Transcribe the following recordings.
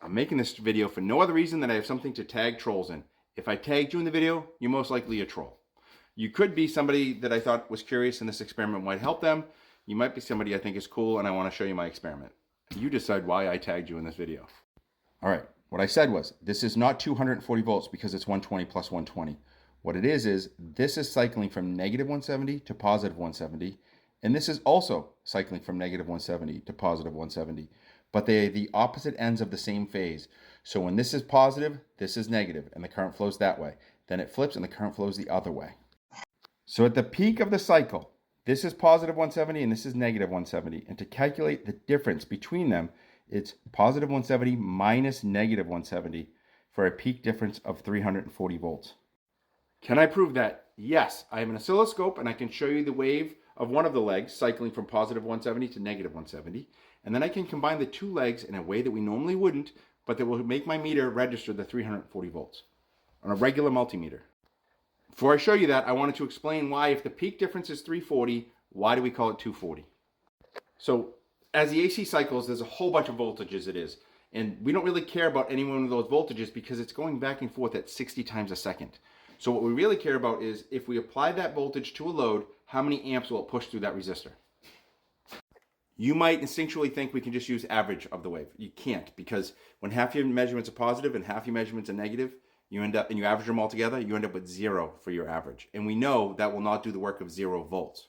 I'm making this video for no other reason than I have something to tag trolls in. If I tagged you in the video, you're most likely a troll. You could be somebody that I thought was curious and this experiment might help them. You might be somebody I think is cool and I want to show you my experiment. You decide why I tagged you in this video. All right, what I said was, this is not 240 volts because it's 120 plus 120. What it is this is cycling from negative 170 to positive 170. And this is also cycling from negative 170 to positive 170. But they're the opposite ends of the same phase. So when this is positive, this is negative, and the current flows that way. Then it flips and the current flows the other way. So at the peak of the cycle, this is positive 170 and this is negative 170. And to calculate the difference between them, it's positive 170 minus negative 170 for a peak difference of 340 volts. Can I prove that? Yes, I have an oscilloscope and I can show you the wave of one of the legs cycling from positive 170 to negative 170. And then I can combine the two legs in a way that we normally wouldn't, but that will make my meter register the 340 volts on a regular multimeter. Before I show you that, I wanted to explain why, if the peak difference is 340, why do we call it 240? So as the AC cycles, there's a whole bunch of voltages it is. And we don't really care about any one of those voltages because it's going back and forth at 60 times a second. So what we really care about is if we apply that voltage to a load, how many amps will it push through that resistor? You might instinctually think we can just use average of the wave. You can't, because when half your measurements are positive and half your measurements are negative, you end up, and you average them all together, you end up with 0 for your average. And we know that will not do the work of 0 volts.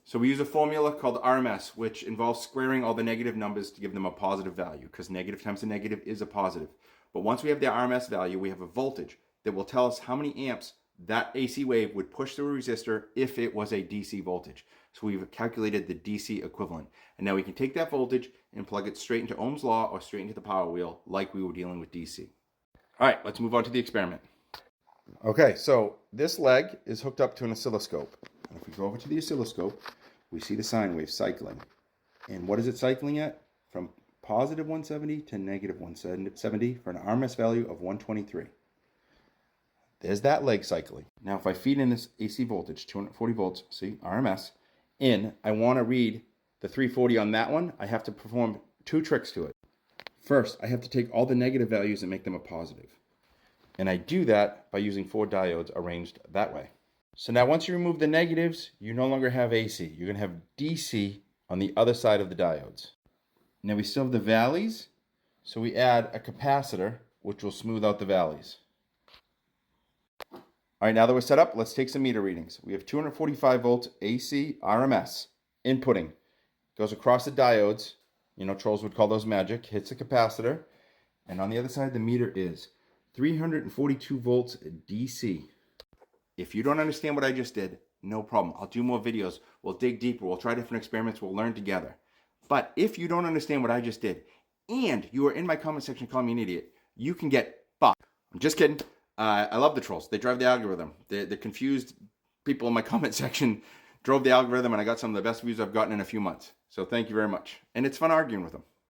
So we use a formula called RMS, which involves squaring all the negative numbers to give them a positive value, because negative times a negative is a positive. But once we have the RMS value, we have a voltage that will tell us how many amps that AC wave would push through a resistor if it was a DC voltage. So we've calculated the DC equivalent. And now we can take that voltage and plug it straight into Ohm's law or straight into the power wheel like we were dealing with DC. All right, let's move on to the experiment. Okay, so this leg is hooked up to an oscilloscope. And if we go over to the oscilloscope, we see the sine wave cycling. And what is it cycling at? From positive 170 to negative 170 for an RMS value of 123. There's that leg cycling. Now, if I feed in this AC voltage, 240 volts, see, RMS, in, I want to read the 340 on that one, I have to perform 2 tricks to it. First, I have to take all the negative values and make them a positive. And I do that by using 4 diodes arranged that way. So now once you remove the negatives, you no longer have AC. You're going to have DC on the other side of the diodes. Now we still have the valleys, so we add a capacitor, which will smooth out the valleys. All right, now that we're set up, let's take some meter readings. We have 245 volts AC RMS inputting. Goes across the diodes. You know, trolls would call those magic. Hits the capacitor. And on the other side, the meter is 342 volts DC. If you don't understand what I just did, no problem. I'll do more videos. We'll dig deeper. We'll try different experiments. We'll learn together. But if you don't understand what I just did, and you are in my comment section calling me an idiot, you can get fucked. I'm just kidding. I love the trolls. They drive the algorithm. The confused people in my comment section drove the algorithm, and I got some of the best views I've gotten in a few months. So thank you very much. And it's fun arguing with them.